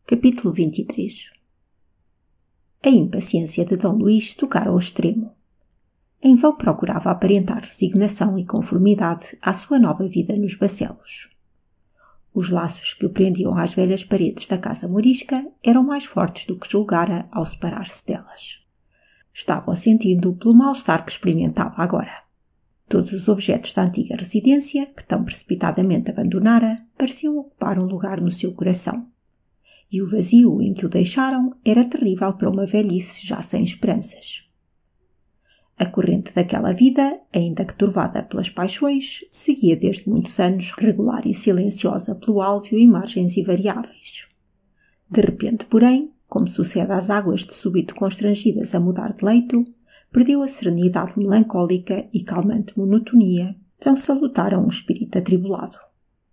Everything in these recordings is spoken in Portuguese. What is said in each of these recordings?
Capítulo 23. A impaciência de Dom Luís tocara ao extremo. Em vão procurava aparentar resignação e conformidade à sua nova vida nos Bacelos. Os laços que o prendiam às velhas paredes da casa morisca eram mais fortes do que julgara ao separar-se delas. Estava-o sentindo pelo mal-estar que experimentava agora. Todos os objetos da antiga residência, que tão precipitadamente abandonara, pareciam ocupar um lugar no seu coração. E o vazio em que o deixaram era terrível para uma velhice já sem esperanças. A corrente daquela vida, ainda que turvada pelas paixões, seguia desde muitos anos, regular e silenciosa pelo álveo e margens invariáveis. De repente, porém, como sucede às águas de súbito constrangidas a mudar de leito, perdeu a serenidade melancólica e calmante monotonia, tão salutar a um espírito atribulado.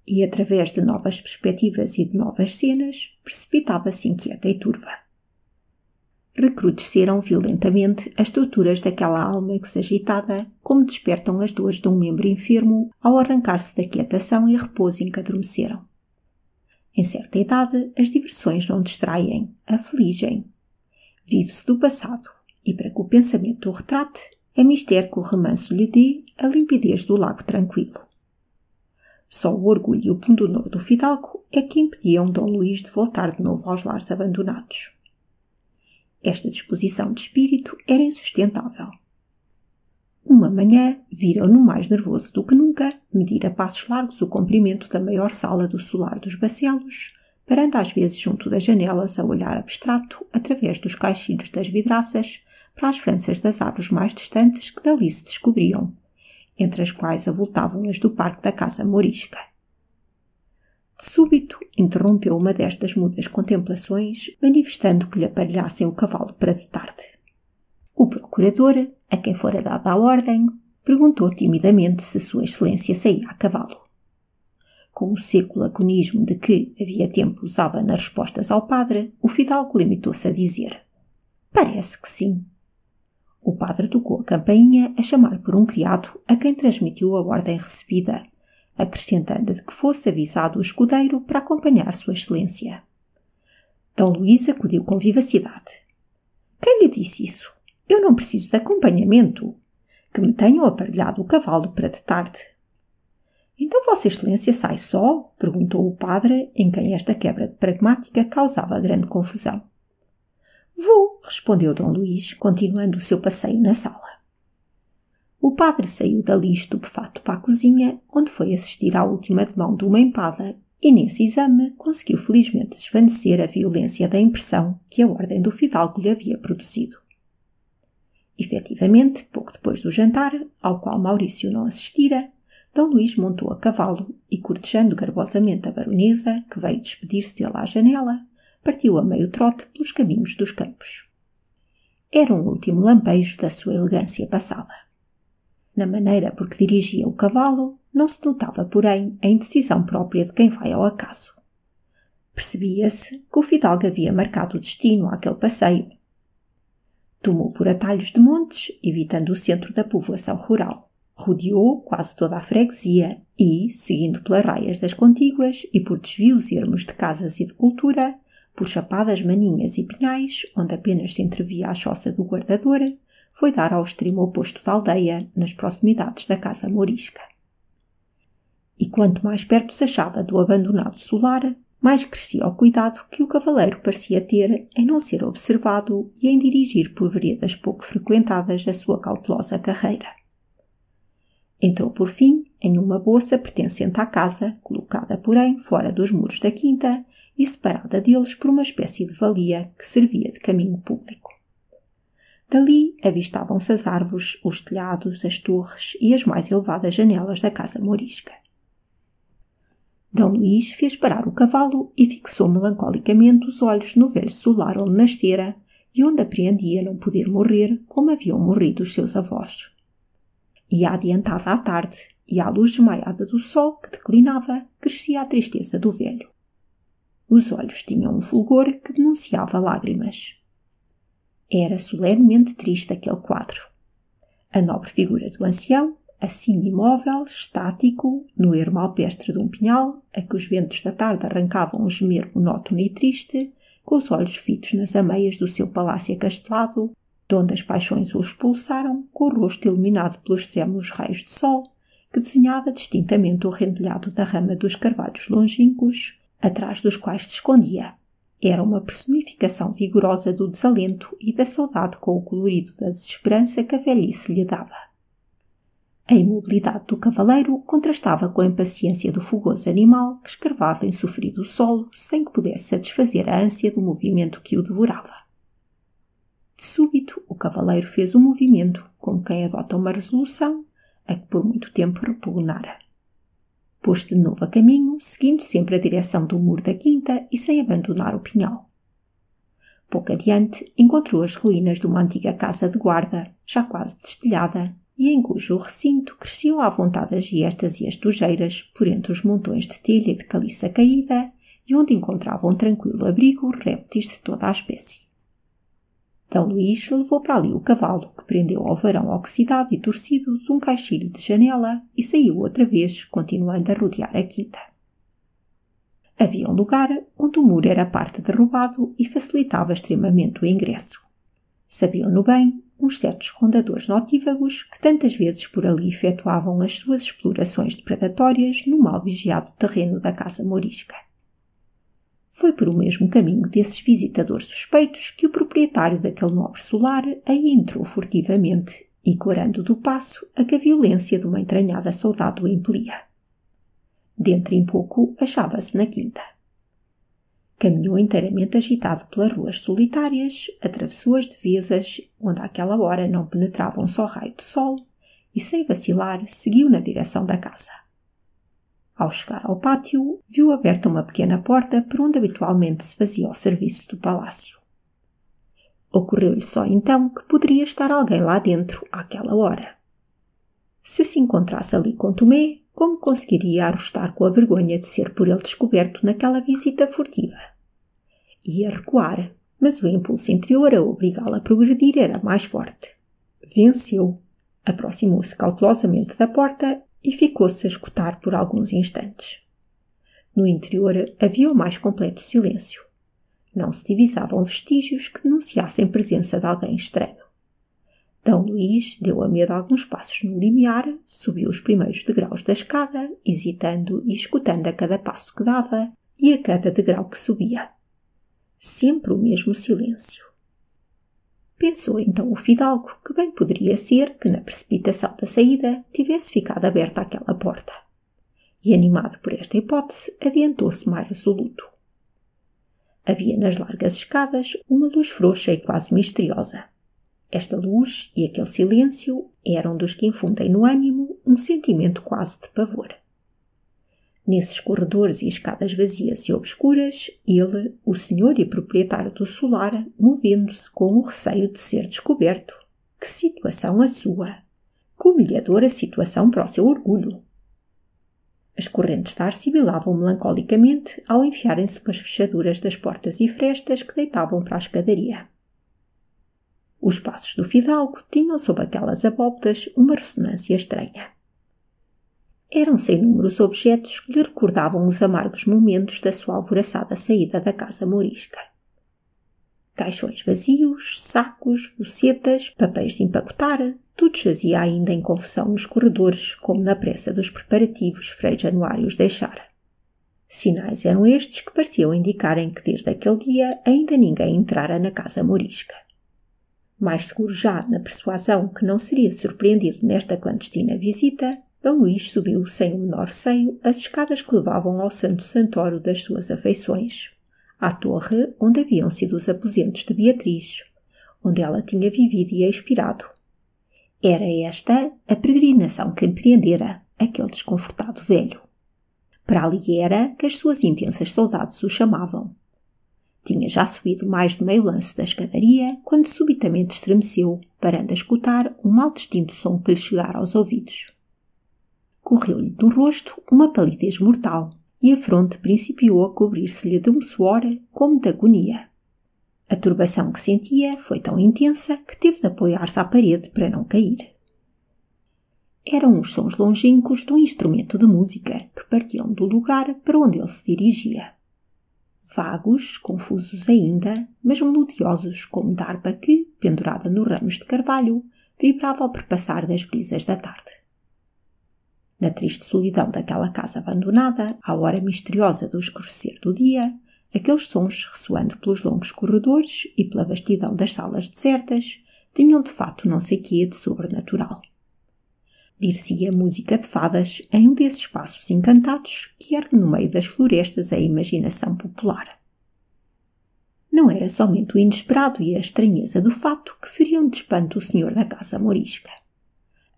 E, através de novas perspectivas e de novas cenas, precipitava-se inquieta e turva. Recrudesceram violentamente as torturas daquela alma que se agitada, como despertam as dores de um membro enfermo ao arrancar-se da quietação e repouso em que adormeceram. Em certa idade, as diversões não distraem, afligem. Vive-se do passado, e para que o pensamento o retrate, é mister que o remanso lhe dê a limpidez do lago tranquilo. Só o orgulho e o pundonor do fidalgo é que impediam Dom Luís de voltar de novo aos lares abandonados. Esta disposição de espírito era insustentável. Uma manhã, viram-no mais nervoso do que nunca medir a passos largos o comprimento da maior sala do solar dos Bacelos, parando às vezes junto das janelas a olhar abstrato, através dos caixilhos das vidraças, para as franças das árvores mais distantes que dali se descobriam, entre as quais avultavam as do parque da casa morisca. De súbito, interrompeu uma destas mudas contemplações, manifestando que lhe aparelhassem o cavalo para de tarde. O procurador, a quem fora dada a ordem, perguntou timidamente se Sua Excelência saía a cavalo. Com o seco laconismo de que havia tempo usava nas respostas ao padre, o fidalgo limitou-se a dizer: "Parece que sim." O padre tocou a campainha a chamar por um criado, a quem transmitiu a ordem recebida, acrescentando de que fosse avisado o escudeiro para acompanhar Sua Excelência. Dom Luís acudiu com vivacidade. "Quem lhe disse isso? Eu não preciso de acompanhamento. Que me tenham aparelhado o cavalo para de tarde." "Então Vossa Excelência sai só?" perguntou o padre, em quem esta quebra de pragmática causava grande confusão. "Vou", respondeu Dom Luís, continuando o seu passeio na sala. O padre saiu dali estupefato para a cozinha, onde foi assistir à última demão de uma empada, e nesse exame conseguiu felizmente desvanecer a violência da impressão que a ordem do fidalgo lhe havia produzido. Efetivamente, pouco depois do jantar, ao qual Maurício não assistira, Dom Luís montou a cavalo e, cortejando garbosamente a baronesa, que veio despedir-se dele à janela, partiu a meio trote pelos caminhos dos campos. Era um último lampejo da sua elegância passada. Na maneira por que dirigia o cavalo, não se notava, porém, a indecisão própria de quem vai ao acaso. Percebia-se que o fidalgo havia marcado o destino àquele passeio. Tomou por atalhos de montes, evitando o centro da povoação rural. Rodeou quase toda a freguesia e, seguindo pelas raias das contíguas e por desvios ermos de casas e de cultura, por chapadas maninhas e pinhais, onde apenas se entrevia a choça do guardador, foi dar ao extremo oposto da aldeia, nas proximidades da casa morisca. E quanto mais perto se achava do abandonado solar, mais crescia o cuidado que o cavaleiro parecia ter em não ser observado e em dirigir por veredas pouco frequentadas a sua cautelosa carreira. Entrou, por fim, em uma bolsa pertencente à casa, colocada, porém, fora dos muros da quinta e separada deles por uma espécie de valia que servia de caminho público. Dali avistavam-se as árvores, os telhados, as torres e as mais elevadas janelas da casa morisca. Dom Luís fez parar o cavalo e fixou melancolicamente os olhos no velho solar onde nascera e onde apreendia não poder morrer como haviam morrido os seus avós. E adiantada a tarde, e à luz desmaiada do sol que declinava, crescia a tristeza do velho. Os olhos tinham um fulgor que denunciava lágrimas. Era solenemente triste aquele quadro. A nobre figura do ancião, assim imóvel, estático, no ermo alpestre de um pinhal, a que os ventos da tarde arrancavam um gemer monótono e triste, com os olhos fitos nas ameias do seu palácio acastelado, de onde as paixões o expulsaram, com o rosto iluminado pelos trêmulos raios de sol, que desenhava distintamente o rendilhado da rama dos carvalhos longínquos, atrás dos quais se escondia. Era uma personificação vigorosa do desalento e da saudade com o colorido da desesperança que a velhice lhe dava. A imobilidade do cavaleiro contrastava com a impaciência do fogoso animal que escarvava em sofrido solo sem que pudesse satisfazer a ânsia do movimento que o devorava. De súbito, o cavaleiro fez um movimento, como quem adota uma resolução, a que por muito tempo repugnara. Pôs-se de novo a caminho, seguindo sempre a direção do muro da quinta e sem abandonar o pinhal. Pouco adiante, encontrou as ruínas de uma antiga casa de guarda, já quase destelhada, e em cujo recinto cresciam à vontade as giestas e as tujeiras por entre os montões de telha e de caliça caída, e onde encontravam tranquilo abrigo répteis de toda a espécie. D. Luís levou para ali o cavalo, que prendeu ao varão oxidado e torcido de um caixilho de janela e saiu outra vez, continuando a rodear a quinta. Havia um lugar onde o muro era parte derrubado e facilitava extremamente o ingresso. Sabiam-no bem uns certos rondadores notívagos que tantas vezes por ali efetuavam as suas explorações depredatórias no mal vigiado terreno da casa mourisca. Foi por o mesmo caminho desses visitadores suspeitos que o proprietário daquele nobre solar aí entrou furtivamente e, corando do passo, a que a violência de uma entranhada saudade o impelia. Dentro em pouco achava-se na quinta. Caminhou inteiramente agitado pelas ruas solitárias, atravessou as devesas, onde àquela hora não penetrava um só raio de sol, e sem vacilar seguiu na direção da casa. Ao chegar ao pátio, viu aberta uma pequena porta por onde habitualmente se fazia o serviço do palácio. Ocorreu-lhe só então que poderia estar alguém lá dentro àquela hora. Se se encontrasse ali com Tomé, como conseguiria arrostar com a vergonha de ser por ele descoberto naquela visita furtiva? Ia recuar, mas o impulso interior a obrigá-la a progredir era mais forte. Venceu, aproximou-se cautelosamente da porta e ficou-se a escutar por alguns instantes. No interior havia o mais completo silêncio. Não se divisavam vestígios que denunciassem presença de alguém estranho. D. Luís deu a medo alguns passos no limiar, subiu os primeiros degraus da escada, hesitando e escutando a cada passo que dava e a cada degrau que subia. Sempre o mesmo silêncio. Pensou então o fidalgo que bem poderia ser que na precipitação da saída tivesse ficado aberta aquela porta. E animado por esta hipótese, adiantou-se mais resoluto. Havia nas largas escadas uma luz frouxa e quase misteriosa. Esta luz e aquele silêncio eram dos que infundem no ânimo um sentimento quase de pavor. Nesses corredores e escadas vazias e obscuras, ele, o senhor e proprietário do solar, movendo-se com o receio de ser descoberto. Que situação a sua! Que humilhadora situação para o seu orgulho! As correntes de ar sibilavam melancolicamente ao enfiarem-se com as fechaduras das portas e frestas que deitavam para a escadaria. Os passos do fidalgo tinham sob aquelas abóbodas uma ressonância estranha. Eram sem número os objetos que lhe recordavam os amargos momentos da sua alvoroçada saída da casa mourisca. Caixões vazios, sacos, bocetas, papéis de empacotar, tudo jazia ainda em confusão nos corredores, como na pressa dos preparativos Frei Januário os deixara. Sinais eram estes que pareciam indicarem que desde aquele dia ainda ninguém entrara na casa mourisca. Mais seguro já na persuasão que não seria surpreendido nesta clandestina visita, D. Luís subiu sem o menor receio as escadas que levavam ao santo santuário das suas afeições, à torre onde haviam sido os aposentos de Beatriz, onde ela tinha vivido e expirado. Era esta a peregrinação que empreendera aquele desconfortado velho. Para ali era que as suas intensas saudades o chamavam. Tinha já subido mais de meio lanço da escadaria quando subitamente estremeceu, parando a escutar um mal distinto som que lhe chegara aos ouvidos. Correu-lhe do rosto uma palidez mortal e a fronte principiou a cobrir-se-lhe de um suor como de agonia. A turbação que sentia foi tão intensa que teve de apoiar-se à parede para não cair. eram os sons longínquos de um instrumento de música que partiam do lugar para onde ele se dirigia. Vagos, confusos ainda, mas melodiosos como da harpa que, pendurada nos ramos de carvalho, vibrava ao perpassar das brisas da tarde. Na triste solidão daquela casa abandonada, à hora misteriosa do escurecer do dia, aqueles sons, ressoando pelos longos corredores e pela vastidão das salas desertas, tinham de fato não sei quê de sobrenatural. Dir-se-ia música de fadas em um desses espaços encantados que ergue no meio das florestas a imaginação popular. Não era somente o inesperado e a estranheza do fato que feriam de espanto o senhor da casa morisca.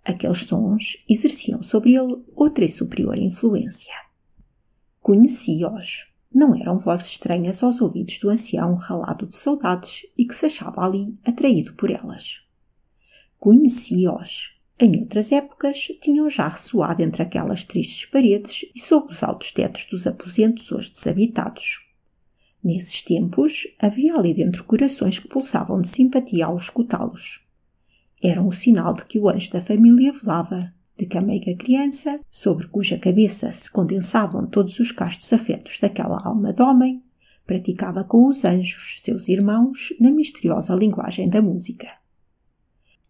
Aqueles sons exerciam sobre ele outra e superior influência. Conhecia-os. Não eram vozes estranhas aos ouvidos do ancião ralado de saudades e que se achava ali atraído por elas. Conhecia-os. Em outras épocas tinham já ressoado entre aquelas tristes paredes e sob os altos tetos dos aposentos hoje desabitados. Nesses tempos havia ali dentro corações que pulsavam de simpatia ao escutá-los. Eram o sinal de que o anjo da família velava, de que a meiga criança, sobre cuja cabeça se condensavam todos os castos afetos daquela alma de homem, praticava com os anjos, seus irmãos, na misteriosa linguagem da música.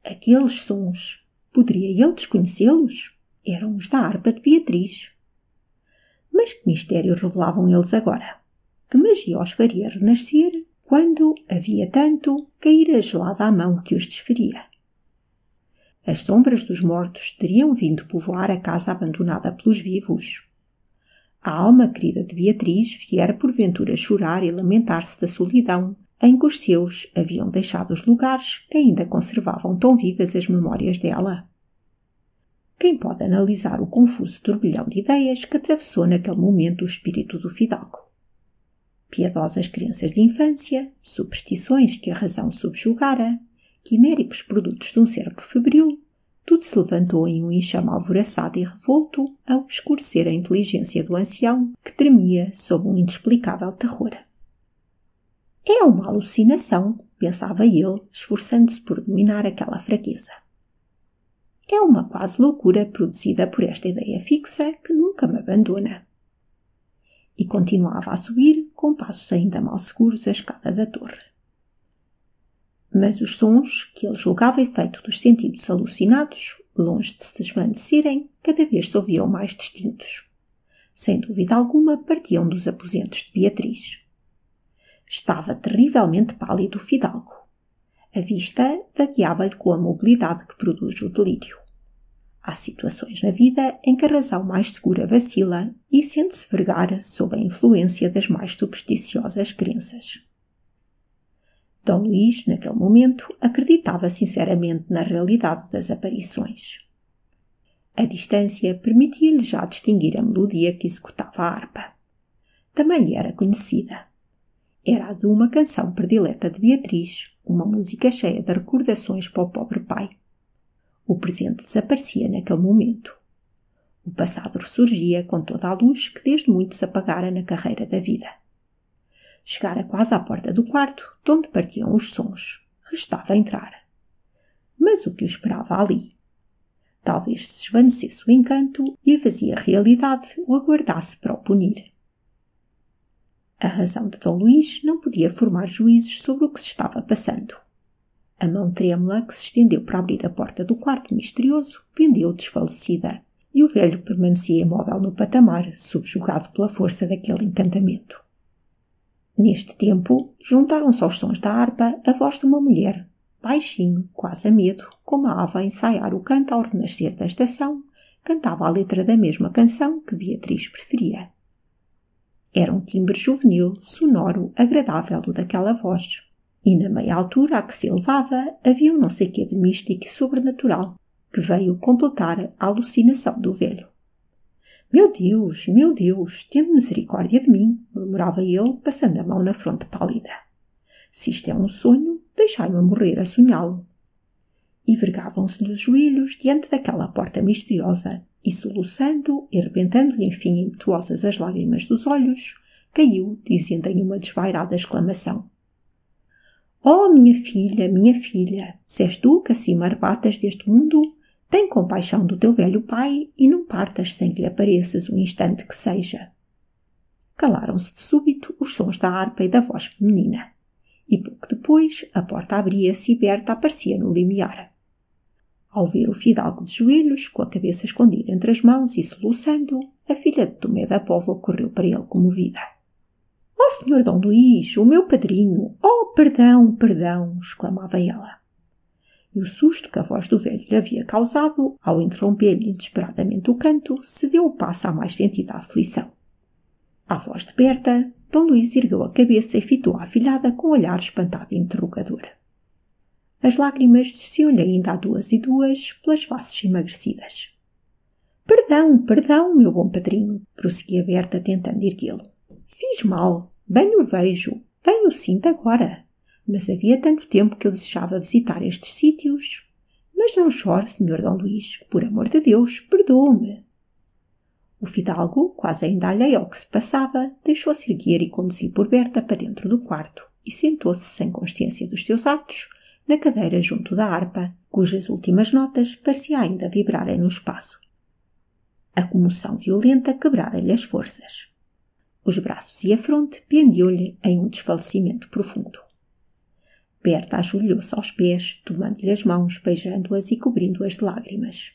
Aqueles sons, poderia ele desconhecê-los? Eram os da harpa de Beatriz. Mas que mistério revelavam eles agora? Que magia os faria renascer quando, havia tanto, caíra gelada a mão que os desferia? As sombras dos mortos teriam vindo povoar a casa abandonada pelos vivos. A alma querida de Beatriz viera porventura chorar e lamentar-se da solidão em que os seus haviam deixado os lugares que ainda conservavam tão vivas as memórias dela. Quem pode analisar o confuso turbilhão de ideias que atravessou naquele momento o espírito do fidalgo? Piedosas crenças de infância, superstições que a razão subjugara, quiméricos produtos de um cérebro febril, tudo se levantou em um enxame alvoroçado e revolto ao escurecer a inteligência do ancião, que tremia sob um inexplicável terror. É uma alucinação, pensava ele, esforçando-se por dominar aquela fraqueza. É uma quase loucura produzida por esta ideia fixa que nunca me abandona. E continuava a subir, com passos ainda mal seguros, a escada da torre. Mas os sons, que ele julgava efeito dos sentidos alucinados, longe de se desvanecerem, cada vez se ouviam mais distintos. Sem dúvida alguma, partiam dos aposentos de Beatriz. Estava terrivelmente pálido o fidalgo. A vista vagueava-lhe com a mobilidade que produz o delírio. Há situações na vida em que a razão mais segura vacila e sente-se vergar sob a influência das mais supersticiosas crenças. D. Luís, naquele momento, acreditava sinceramente na realidade das aparições. A distância permitia-lhe já distinguir a melodia que executava a harpa. Também lhe era conhecida. Era a de uma canção predileta de Beatriz, uma música cheia de recordações para o pobre pai. O presente desaparecia naquele momento. O passado ressurgia com toda a luz que desde muito se apagara na carreira da vida. Chegara quase à porta do quarto, de onde partiam os sons. Restava entrar. Mas o que o esperava ali? Talvez se desvanecesse o encanto e a vazia realidade o aguardasse para o punir. A razão de D. Luís não podia formar juízos sobre o que se estava passando. A mão trêmula que se estendeu para abrir a porta do quarto misterioso pendeu desfalecida, e o velho permanecia imóvel no patamar, subjugado pela força daquele encantamento. Neste tempo, juntaram-se aos sons da harpa a voz de uma mulher, baixinho, quase a medo, como a ave a ensaiar o canto ao renascer da estação, cantava a letra da mesma canção que Beatriz preferia. Era um timbre juvenil, sonoro, agradável o daquela voz. E na meia altura a que se elevava havia um não sei quê de místico e sobrenatural, que veio completar a alucinação do velho. Meu Deus, tende misericórdia de mim, murmurava ele, passando a mão na fronte pálida. Se isto é um sonho, deixai-me morrer a sonhá-lo. E vergavam-se-lhe os joelhos diante daquela porta misteriosa, e soluçando e rebentando-lhe enfim impetuosas as lágrimas dos olhos, caiu, dizendo em uma desvairada exclamação: Oh, minha filha, se és tu que assim me arrebatas deste mundo, Tem compaixão do teu velho pai e não partas sem que lhe apareças um instante que seja. Calaram-se de súbito os sons da harpa e da voz feminina, e pouco depois a porta abria-se e Berta aparecia no limiar. Ao ver o fidalgo de joelhos, com a cabeça escondida entre as mãos e soluçando, a filha de Tomé da Póvoa correu para ele comovida. — Oh, senhor Dom Luís, o meu padrinho! Oh, perdão, perdão! Exclamava ela. E o susto que a voz do velho lhe havia causado, ao interromper-lhe inesperadamente o canto, cedeu o passo à mais sentida aflição. À voz de Berta, Dom Luís ergueu a cabeça e fitou a afilhada com um olhar espantado e interrogador. As lágrimas desciam-lhe ainda a duas e duas pelas faces emagrecidas. — Perdão, perdão, meu bom padrinho, prosseguia Berta tentando erguê-lo. Fiz mal, bem o vejo, bem o sinto agora. Mas havia tanto tempo que eu desejava visitar estes sítios. Mas não chore, senhor Dom Luís, por amor de Deus, perdoe-me. O fidalgo, quase ainda alheio ao que se passava, deixou-se erguer e conduzir por Berta para dentro do quarto e sentou-se, sem consciência dos seus atos, na cadeira junto da harpa, cujas últimas notas parecia ainda vibrarem no espaço. A comoção violenta quebrara-lhe as forças. Os braços e a fronte pendiam-lhe em um desfalecimento profundo. Berta ajoelhou-se aos pés, tomando-lhe as mãos, beijando-as e cobrindo-as de lágrimas.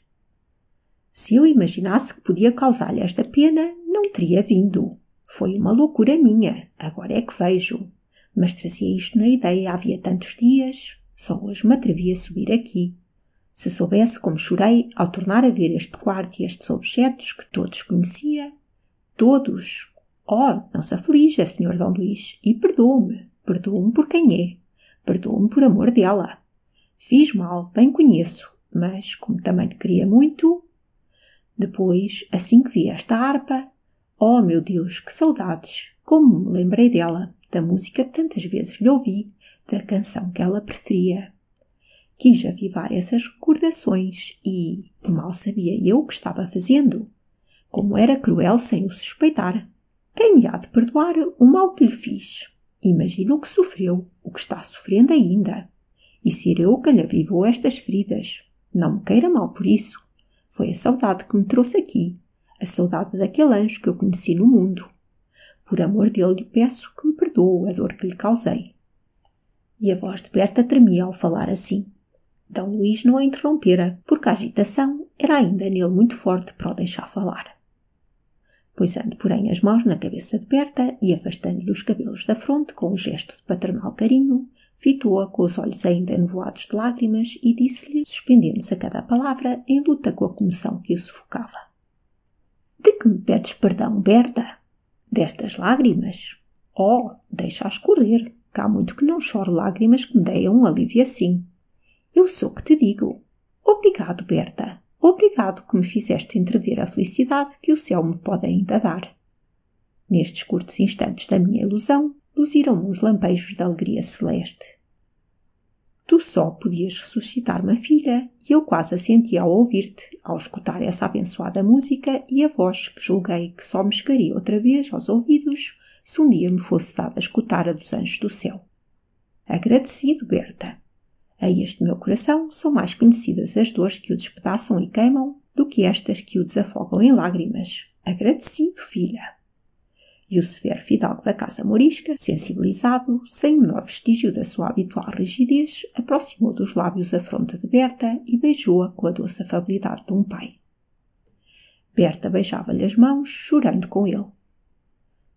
Se eu imaginasse que podia causar-lhe esta pena, não teria vindo. Foi uma loucura minha, agora é que vejo. Mas trazia isto na ideia havia tantos dias, só hoje me atrevi a subir aqui. Se soubesse como chorei ao tornar a ver este quarto e estes objetos que todos conhecia. Todos! Oh, não se aflija, senhor Dom Luís, e perdoe-me. Perdoe-me por quem é. Perdoe-me por amor dela. Fiz mal, bem conheço, mas, como também te queria muito... Depois, assim que vi esta harpa, oh, meu Deus, que saudades! Como me lembrei dela, da música que tantas vezes lhe ouvi, da canção que ela preferia. Quis avivar essas recordações e, mal sabia eu o que estava fazendo. Como era cruel sem o suspeitar. Quem me há de perdoar o mal que lhe fiz? Imagino o que sofreu, o que está sofrendo ainda. E ser eu que lhe avivou estas feridas. Não me queira mal por isso. Foi a saudade que me trouxe aqui, a saudade daquele anjo que eu conheci no mundo. Por amor dele lhe peço que me perdoe a dor que lhe causei. E a voz de Berta tremia ao falar assim. Dom Luís não a interrompera, porque a agitação era ainda nele muito forte para o deixar falar. Poisando, porém, as mãos na cabeça de Berta e afastando-lhe os cabelos da fronte com um gesto de paternal carinho, fitou-a com os olhos ainda enevoados de lágrimas e disse-lhe, suspendendo-se a cada palavra, em luta com a comoção que o sufocava. — De que me pedes perdão, Berta? Destas lágrimas? Oh, deixa-as correr, que há muito que não choro lágrimas que me deem um alívio assim. Eu sou que te digo. Obrigado, Berta. Obrigado que me fizeste entrever a felicidade que o céu me pode ainda dar. Nestes curtos instantes da minha ilusão, luziram-me uns lampejos de alegria celeste. Tu só podias ressuscitar uma filha e eu quase a senti ao ouvir-te, ao escutar essa abençoada música e a voz que julguei que só me chegaria outra vez aos ouvidos se um dia me fosse dada a escutar a dos anjos do céu. Agradecido, Berta. A este meu coração são mais conhecidas as dores que o despedaçam e queimam do que estas que o desafogam em lágrimas. Agradecido, filha. E o severo fidalgo da casa morisca, sensibilizado, sem o menor vestígio da sua habitual rigidez, aproximou dos lábios a fronte de Berta e beijou-a com a doce afabilidade de um pai. Berta beijava-lhe as mãos, chorando com ele.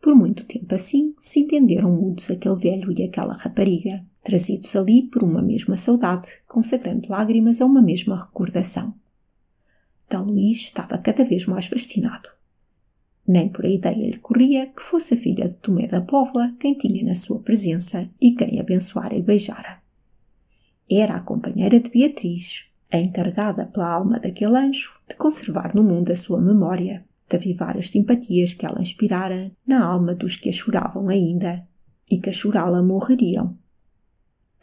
Por muito tempo assim se entenderam mudos aquele velho e aquela rapariga, trazidos ali por uma mesma saudade, consagrando lágrimas a uma mesma recordação. Dom Luís estava cada vez mais fascinado. Nem por a ideia lhe corria que fosse a filha de Tomé da Póvoa quem tinha na sua presença e quem abençoara e beijara. Era a companheira de Beatriz, a encarregada pela alma daquele anjo de conservar no mundo a sua memória, de avivar as simpatias que ela inspirara na alma dos que a choravam ainda e que a chorá-la morreriam.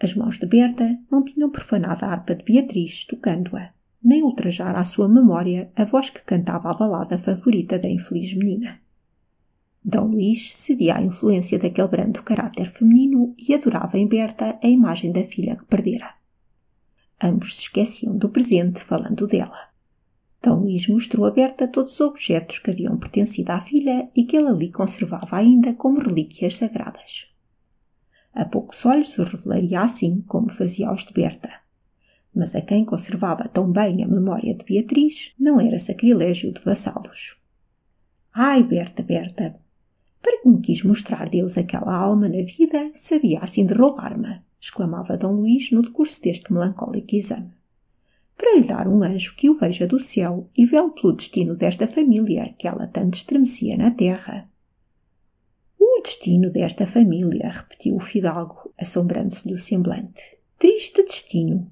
As mãos de Berta não tinham profanado a harpa de Beatriz, tocando-a, nem ultrajara à sua memória a voz que cantava a balada favorita da infeliz menina. Dom Luís cedia à influência daquele brando caráter feminino e adorava em Berta a imagem da filha que perdera. Ambos se esqueciam do presente, falando dela. D. Luís mostrou a Berta todos os objetos que haviam pertencido à filha e que ele ali conservava ainda como relíquias sagradas. A poucos olhos os revelaria assim, como fazia aos de Berta. Mas a quem conservava tão bem a memória de Beatriz, não era sacrilégio de vassalos. Ai, Berta, Berta! Para que me quis mostrar Deus aquela alma na vida, sabia assim de roubar-me, exclamava D. Luís no decurso deste melancólico exame. Para lhe dar um anjo que o veja do céu e vele pelo destino desta família que ela tanto estremecia na terra. O destino desta família, repetiu o fidalgo, assombrando-se-lhe o semblante. Triste destino!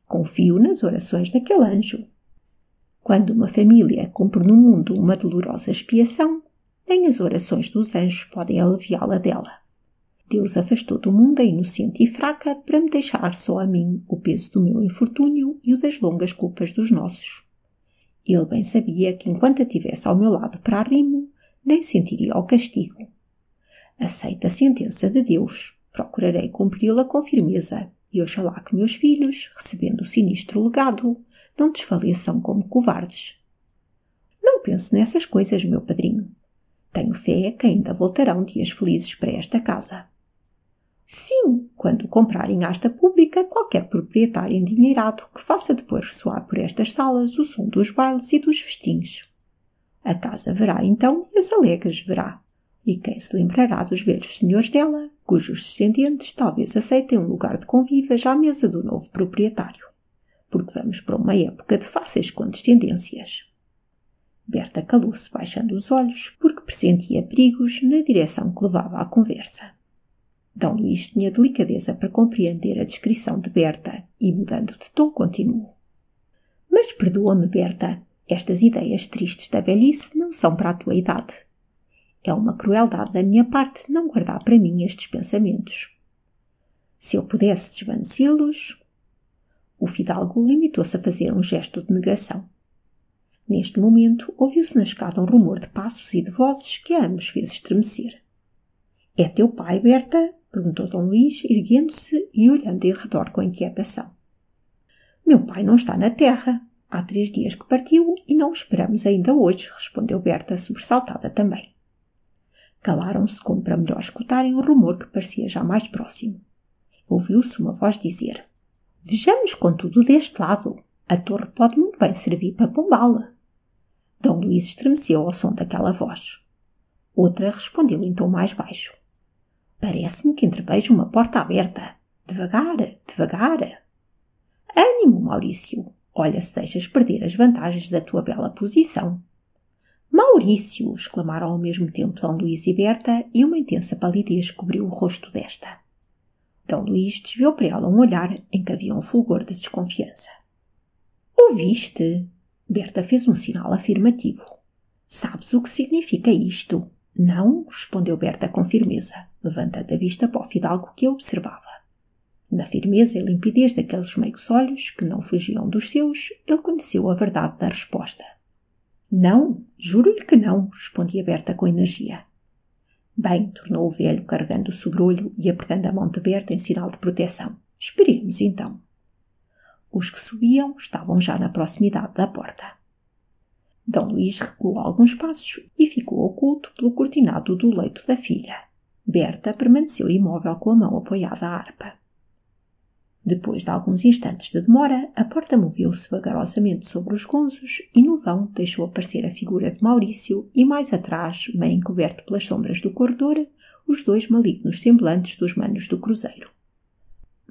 Confio nas orações daquele anjo. Quando uma família cumpre no mundo uma dolorosa expiação, nem as orações dos anjos podem aliviá-la dela. Deus afastou do mundo a inocente e fraca para me deixar só a mim o peso do meu infortúnio e o das longas culpas dos nossos. Ele bem sabia que enquanto a tivesse ao meu lado para arrimo, nem sentiria o castigo. Aceito a sentença de Deus, procurarei cumpri-la com firmeza e oxalá que meus filhos, recebendo o sinistro legado, não desfaleçam como covardes. Não pense nessas coisas, meu padrinho. Tenho fé que ainda voltarão dias felizes para esta casa. Sim, quando comprar em asta pública qualquer proprietário endinheirado que faça depois ressoar por estas salas o som dos bailes e dos festins. A casa verá então dias alegres verá. E quem se lembrará dos velhos senhores dela, cujos descendentes talvez aceitem um lugar de convivas à mesa do novo proprietário. Porque vamos para uma época de fáceis condescendências. Berta calou-se baixando os olhos porque pressentia perigos na direção que levava à conversa. D. Luís tinha delicadeza para compreender a descrição de Berta e, mudando de tom, continuou. Mas perdoa-me, Berta, estas ideias tristes da velhice não são para a tua idade. É uma crueldade da minha parte não guardar para mim estes pensamentos. Se eu pudesse desvanecê-los... O fidalgo limitou-se a fazer um gesto de negação. Neste momento, ouviu-se na escada um rumor de passos e de vozes que a ambos fez estremecer. — É teu pai, Berta? — perguntou D. Luís, erguendo-se e olhando em redor com inquietação. — Meu pai não está na terra. Há 3 dias que partiu e não o esperamos ainda hoje — respondeu Berta, sobressaltada também. Calaram-se como para melhor escutarem o rumor que parecia já mais próximo. Ouviu-se uma voz dizer: — Vejamos contudo deste lado. A torre pode muito bem servir para Pombal. D. Luís estremeceu ao som daquela voz. Outra respondeu em tom mais baixo: — Parece-me que entrevejo uma porta aberta. Devagar, devagar. — Ânimo, Maurício. Olha se deixas perder as vantagens da tua bela posição. — Maurício! — exclamaram ao mesmo tempo D. Luís e Berta, e uma intensa palidez cobriu o rosto desta. D. Luís desviou para ela um olhar em que havia um fulgor de desconfiança. — Ouviste? Berta fez um sinal afirmativo. — Sabes o que significa isto? — Não, respondeu Berta com firmeza, levantando a vista para o fidalgo que a observava. Na firmeza e limpidez daqueles meigos olhos, que não fugiam dos seus, ele conheceu a verdade da resposta. — Não, juro-lhe que não, respondia Berta com energia. — Bem, tornou o velho, carregando o sobrolho e apertando a mão de Berta em sinal de proteção. — Esperemos, então. Os que subiam estavam já na proximidade da porta. D. Luís recuou alguns passos e ficou oculto pelo cortinado do leito da filha. Berta permaneceu imóvel com a mão apoiada à harpa. Depois de alguns instantes de demora, a porta moveu-se vagarosamente sobre os gonzos e no vão deixou aparecer a figura de Maurício e mais atrás, meio encoberto pelas sombras do corredor, os 2 malignos semblantes dos manos do cruzeiro.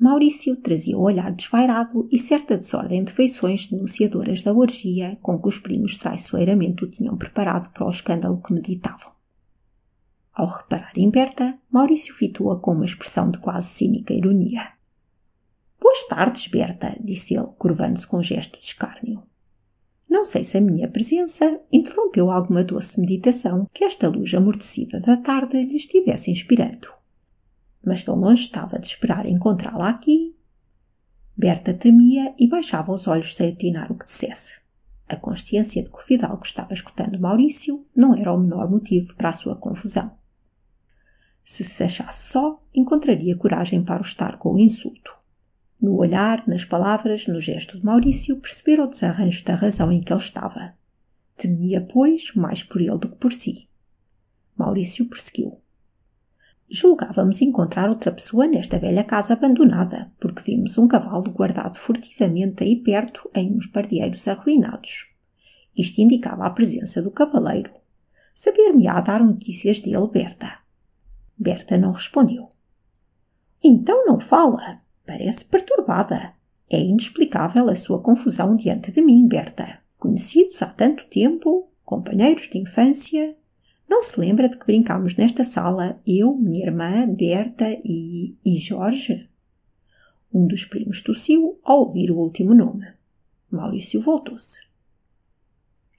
Maurício trazia o olhar desvairado e certa desordem de feições denunciadoras da orgia com que os primos traiçoeiramente o tinham preparado para o escândalo que meditavam. Ao reparar em Berta, Maurício fitou-a com uma expressão de quase cínica ironia. — Boas tardes, Berta, disse ele, curvando-se com gesto de escárnio. Não sei se a minha presença interrompeu alguma doce meditação que esta luz amortecida da tarde lhe estivesse inspirando. Mas tão longe estava de esperar encontrá-la aqui. Berta tremia e baixava os olhos sem atinar o que dissesse. A consciência de que o fidalgo estava escutando Maurício não era o menor motivo para a sua confusão. Se achasse só, encontraria coragem para o estar com o insulto. No olhar, nas palavras, no gesto de Maurício, perceberam o desarranjo da razão em que ele estava. Temia, pois, mais por ele do que por si. Maurício prosseguiu. Julgávamos encontrar outra pessoa nesta velha casa abandonada, porque vimos um cavalo guardado furtivamente aí perto em uns pardieiros arruinados. Isto indicava a presença do cavaleiro. Saber-me-á dar notícias dele, Berta. Berta não respondeu. Então não fala. Parece perturbada. É inexplicável a sua confusão diante de mim, Berta. Conhecidos há tanto tempo, companheiros de infância. Não se lembra de que brincámos nesta sala, eu, minha irmã, Berta e Jorge? Um dos primos tossiu ao ouvir o último nome. Maurício voltou-se.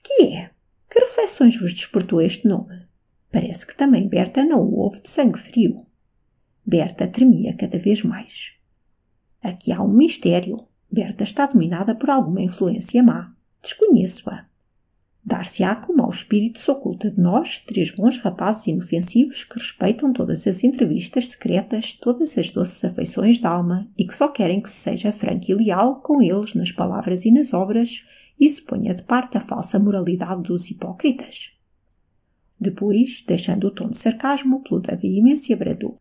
Que é? Que reflexões vos despertou este nome? Parece que também Berta não o ouve de sangue frio. Berta tremia cada vez mais. Aqui há um mistério. Berta está dominada por alguma influência má. Desconheço-a. Dar-se-á como ao espírito se oculta de nós, 3 bons rapazes inofensivos que respeitam todas as entrevistas secretas, todas as doces afeições da alma e que só querem que se seja franco e leal com eles nas palavras e nas obras e se ponha de parte a falsa moralidade dos hipócritas. Depois, deixando o tom de sarcasmo pelo da veemência, bradou.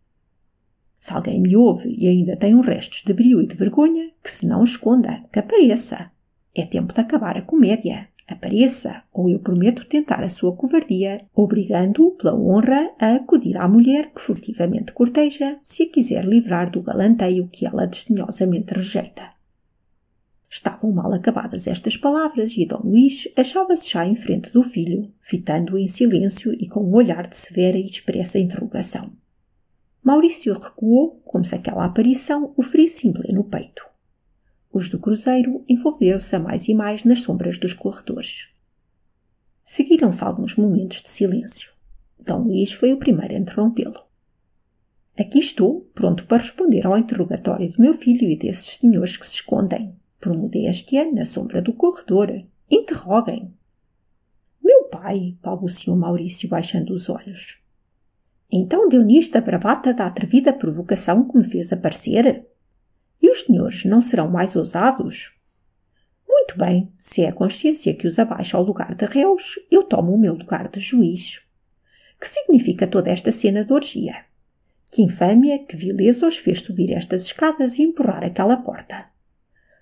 Se alguém me ouve e ainda tem uns restos de brio e de vergonha, que se não esconda, que apareça. É tempo de acabar a comédia. Apareça, ou eu prometo tentar a sua covardia, obrigando-o pela honra a acudir à mulher que furtivamente corteja, se a quiser livrar do galanteio que ela desdenhosamente rejeita. Estavam mal acabadas estas palavras e Dom Luís achava-se já em frente do filho, fitando-o em silêncio e com um olhar de severa e expressa interrogação. Maurício recuou, como se aquela aparição o ferisse em pleno peito. Os do cruzeiro envolveram-se a mais e mais nas sombras dos corredores. Seguiram-se alguns momentos de silêncio. Dom Luís foi o primeiro a interrompê-lo. Aqui estou, pronto para responder ao interrogatório do meu filho e desses senhores que se escondem, por modéstia, na sombra do corredor. Interroguem. Meu pai, balbuciou Maurício baixando os olhos. Então deu nisto a bravata da atrevida provocação que me fez aparecer? E os senhores não serão mais ousados? Muito bem, se é a consciência que os abaixa ao lugar de réus, eu tomo o meu lugar de juiz. Que significa toda esta cena de orgia? Que infâmia, que vileza os fez subir estas escadas e empurrar aquela porta?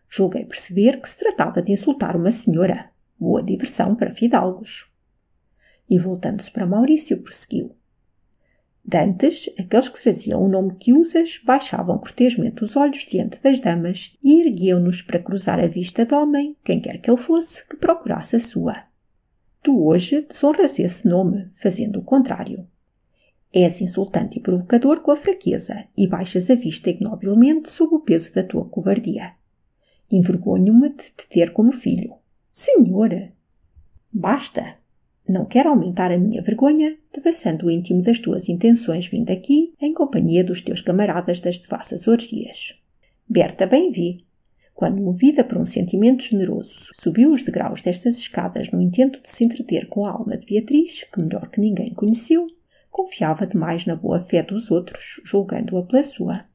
Julguei perceber que se tratava de insultar uma senhora. Boa diversão para fidalgos. E voltando-se para Maurício, prosseguiu. Dantes, aqueles que traziam o nome que usas baixavam cortesmente os olhos diante das damas e erguiam-nos para cruzar a vista de homem, quem quer que ele fosse, que procurasse a sua. Tu hoje desonras esse nome, fazendo o contrário. És insultante e provocador com a fraqueza e baixas a vista ignobilmente sob o peso da tua covardia. Envergonho-me de te ter como filho. Senhora! Basta! Não quero aumentar a minha vergonha, devassando o íntimo das tuas intenções vindo aqui, em companhia dos teus camaradas das devassas orgias. Berta bem vi. Quando, movida por um sentimento generoso, subiu os degraus destas escadas no intento de se entreter com a alma de Beatriz, que melhor que ninguém conheceu, confiava demais na boa fé dos outros, julgando-a pela sua.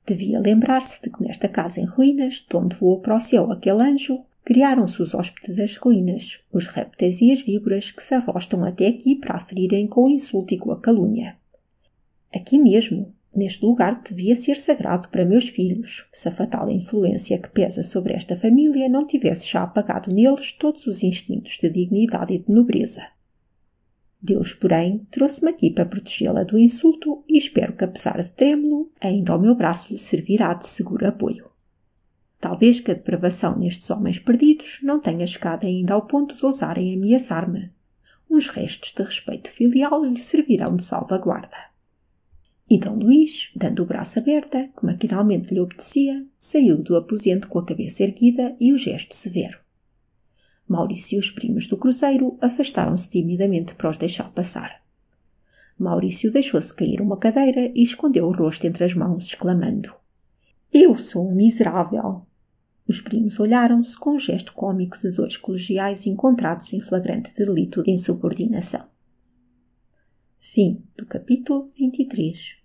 Devia lembrar-se de que nesta casa em ruínas, de onde voou para o céu aquele anjo, criaram-se os hóspedes das ruínas, os répteis e as víboras que se arrostam até aqui para a ferirem com o insulto e com a calúnia. Aqui mesmo, neste lugar que devia ser sagrado para meus filhos, se a fatal influência que pesa sobre esta família não tivesse já apagado neles todos os instintos de dignidade e de nobreza. Deus, porém, trouxe-me aqui para protegê-la do insulto e espero que, apesar de trêmulo, ainda ao meu braço lhe servirá de seguro apoio. Talvez que a depravação nestes homens perdidos não tenha chegado ainda ao ponto de ousarem ameaçar-me. Uns restos de respeito filial lhe servirão de salvaguarda. E Dom Luís, dando o braço aberto, que maquinalmente lhe obedecia, saiu do aposento com a cabeça erguida e o gesto severo. Maurício e os primos do cruzeiro afastaram-se timidamente para os deixar passar. Maurício deixou-se cair uma cadeira e escondeu o rosto entre as mãos, exclamando: Eu sou um miserável! Os primos olharam-se com um gesto cômico de 2 colegiais encontrados em flagrante delito de insubordinação. Fim do capítulo 23.